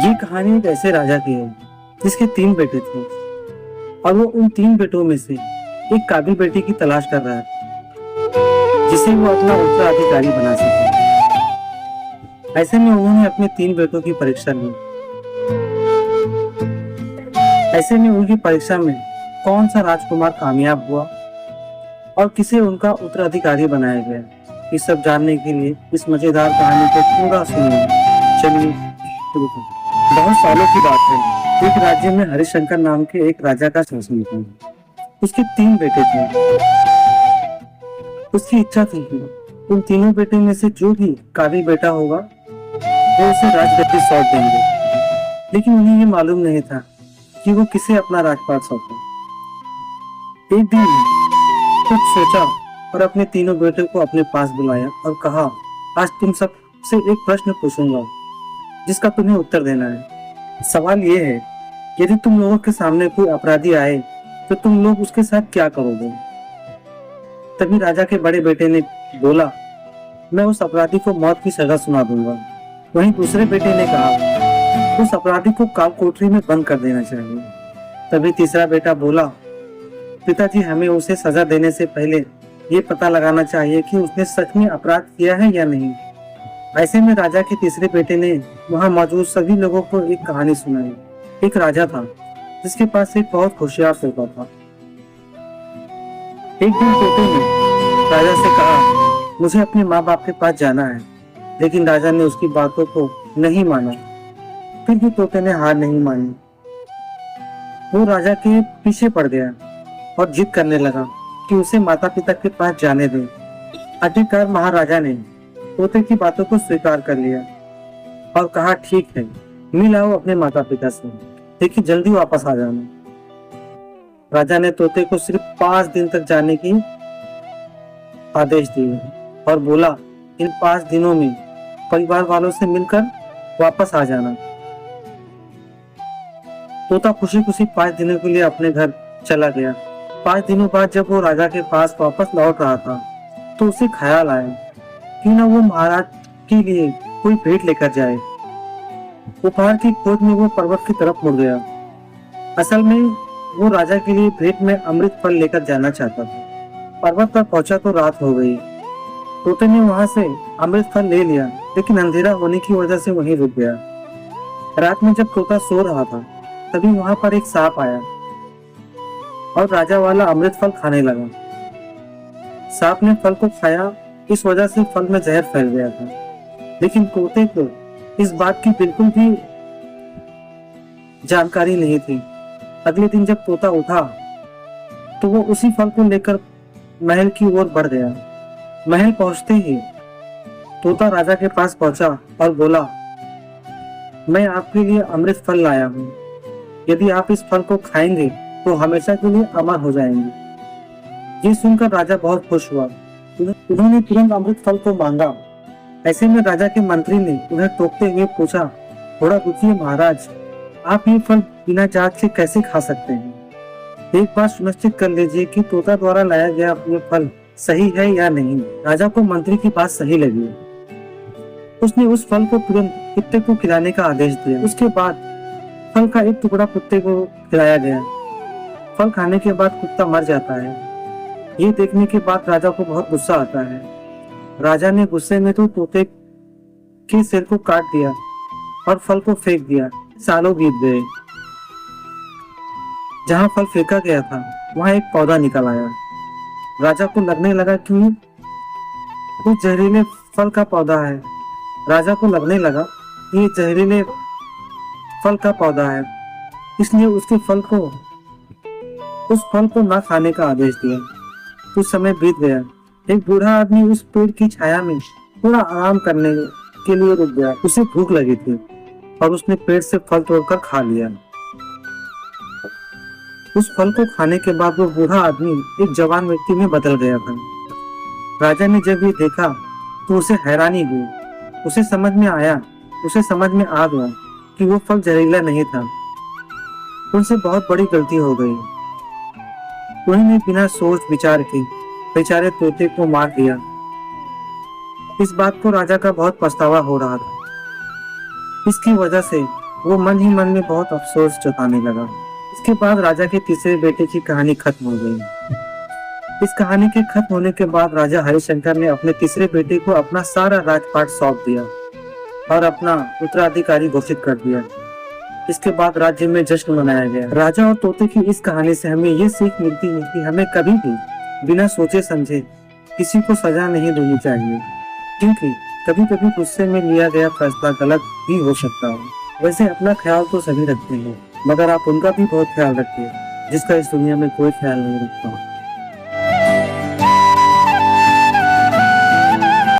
ये कहानी एक ऐसे राजा की है जिसके 3 बेटे थे और वो उन 3 बेटों में से एक काबिल बेटी की तलाश कर रहा है जिसे वो अपना उत्तराधिकारी बना सके। ऐसे में उन्होंने अपने 3 बेटों की परीक्षा ली। ऐसे में उनकी परीक्षा में कौन सा राजकुमार कामयाब हुआ और किसे उनका उत्तराधिकारी बनाया गया, ये सब जानने के लिए इस मजेदार कहानी को पूरा सुनिए। चलिए शुरू करते हैं। बहुत सालों की बात है, एक राज्य में हरिशंकर नाम के एक राजा का शासन था। उसके 3 बेटे थे। उसकी इच्छा थी कि उन तीनों बेटे में से जो भी काबिल बेटा होगा वो उसे राजगद्दी सौंप देंगे, लेकिन उन्हें ये मालूम नहीं था कि वो किसे अपना राजपाट सौंपे। एक दिन कुछ सोचा और अपने तीनों बेटों को अपने पास बुलाया और कहा, आज तुम सबसे एक प्रश्न पूछूंगा जिसका तुम्हें उत्तर देना है। सवाल ये है, यदि तुम लोगों के सामने कोई अपराधी आए तो तुम लोग उसके साथ क्या करोगे? तभी राजा के बड़े बेटे ने बोला, मैं उस अपराधी को मौत की सजा सुना दूंगा। वहीं दूसरे बेटे ने कहा, उस अपराधी को काल कोठरी में बंद कर देना चाहिए। तभी तीसरा बेटा बोला, पिताजी, हमें उसे सजा देने से पहले ये पता लगाना चाहिए कि उसने सच में अपराध किया है या नहीं। ऐसे में राजा के तीसरे बेटे ने वहां मौजूद सभी लोगों को एक कहानी सुनाई। एक राजा था जिसके पास एक बहुत होशियार तोता था। एक दिन तोते ने राजा से कहा, मुझे अपने माँ बाप के पास जाना है, लेकिन राजा ने उसकी बातों को नहीं माना। फिर भी तोते ने हार नहीं मानी। वो राजा के पीछे पड़ गया और जिद करने लगा कि उसे माता पिता के पास जाने दे। आखिरकार महाराजा ने तोते की बातों को स्वीकार कर लिया और कहा, ठीक है, मिल आओ अपने माता पिता से, लेकिन जल्दी वापस आ जाना। राजा ने तोते को सिर्फ 5 दिन तक जाने की आदेश दिए और बोला, इन 5 दिनों में परिवार वालों से मिलकर वापस आ जाना। तोता खुशी खुशी 5 दिनों के लिए अपने घर चला गया। 5 दिनों बाद जब वो राजा के पास वापस लौट रहा था तो उसे ख्याल आया कि ना वो महाराज के लिए कोई भेंट लेकर जाए। उपहार की खोज में वो पर्वत की तरफ मुड़ गया। असल में वो राजा के लिए भेंट में अमृत फल लेकर जाना चाहता था। पर्वत पर पहुंचा तो रात हो गई। तोते ने वहां से अमृत फल ले लिया, लेकिन अंधेरा होने की वजह से वहीं रुक गया। रात में जब तोता सो रहा था तभी वहां पर एक सांप आया और राजा वाला अमृत फल खाने लगा। सांप ने फल को खाया, इस वजह से फल में जहर फैल गया था, लेकिन तोते को इस बात की बिल्कुल भी जानकारी नहीं थी। अगले दिन जब तोता उठा तो वो उसी फल को लेकर महल की ओर बढ़ गया। महल पहुंचते ही तोता राजा के पास पहुंचा और बोला, मैं आपके लिए अमृत फल लाया हूँ। यदि आप इस फल को खाएंगे तो हमेशा के लिए अमर हो जाएंगे। ये सुनकर राजा बहुत खुश हुआ। उन्होंने तुरंत अमृत फल को मांगा। ऐसे में राजा के मंत्री ने उन्हें टोकते हुए पूछा, थोड़ा रुकिए महाराज, आप ये फल बिना जांच के कैसे खा सकते हैं? एक बार सुनिश्चित कर लीजिए कि तोता द्वारा लाया गया ये फल सही है या नहीं। राजा को मंत्री की बात सही लगी। उसने उस फल को तुरंत कुत्ते को खिलाने का आदेश दिया। उसके बाद फल का एक टुकड़ा कुत्ते को खिलाया गया। फल खाने के बाद कुत्ता मर जाता है। ये देखने के बाद राजा को बहुत गुस्सा आता है। राजा ने गुस्से में तो तोते के सिर को काट दिया और फल को फेंक दिया। सालों बीत गए। जहां फल फेंका गया था वहां एक पौधा निकल आया। राजा को लगने लगा कि उस जहरीले फल का पौधा है। राजा को लगने लगा कि ये जहरीले फल का पौधा है, इसलिए उस फल को ना खाने का आदेश दिया। कुछ समय बीत गया। एक बूढ़ा आदमी उस पेड़ की छाया में थोड़ा आराम करने के लिए रुक गया। उसे भूख लगी थी और उसने पेड़ से फल तोड़कर खा लिया। उस फल को खाने के बाद वो बूढ़ा आदमी एक जवान व्यक्ति में बदल गया था। राजा ने जब ये देखा तो उसे हैरानी हुई। उसे समझ में आ गया कि वो फल जहरीला नहीं था। उनसे बहुत बड़ी गलती हो गई। उन्होंने बिना सोच विचार के बेचारे तोते को मार दिया। इस बात को राजा का बहुत पछतावा हो रहा था। इसकी वजह से वो मन ही मन में बहुत अफसोस जताने लगा। इसके बाद राजा के तीसरे बेटे की कहानी खत्म हो गई। इस कहानी के खत्म होने के बाद राजा हरिशंकर ने अपने तीसरे बेटे को अपना सारा राजपाट सौंप दिया और अपना उत्तराधिकारी घोषित कर दिया। इसके बाद राज्य में जश्न मनाया गया। राजा और तोते की इस कहानी से हमें ये सीख मिलती है कि हमें कभी भी बिना सोचे समझे किसी को सजा नहीं देनी चाहिए, क्योंकि कभी कभी गुस्से में लिया गया फैसला गलत भी हो सकता है। वैसे अपना ख्याल तो सभी रखते हैं, मगर आप उनका भी बहुत ख्याल रखिए जिसका इस दुनिया में कोई ख्याल नहीं रखता।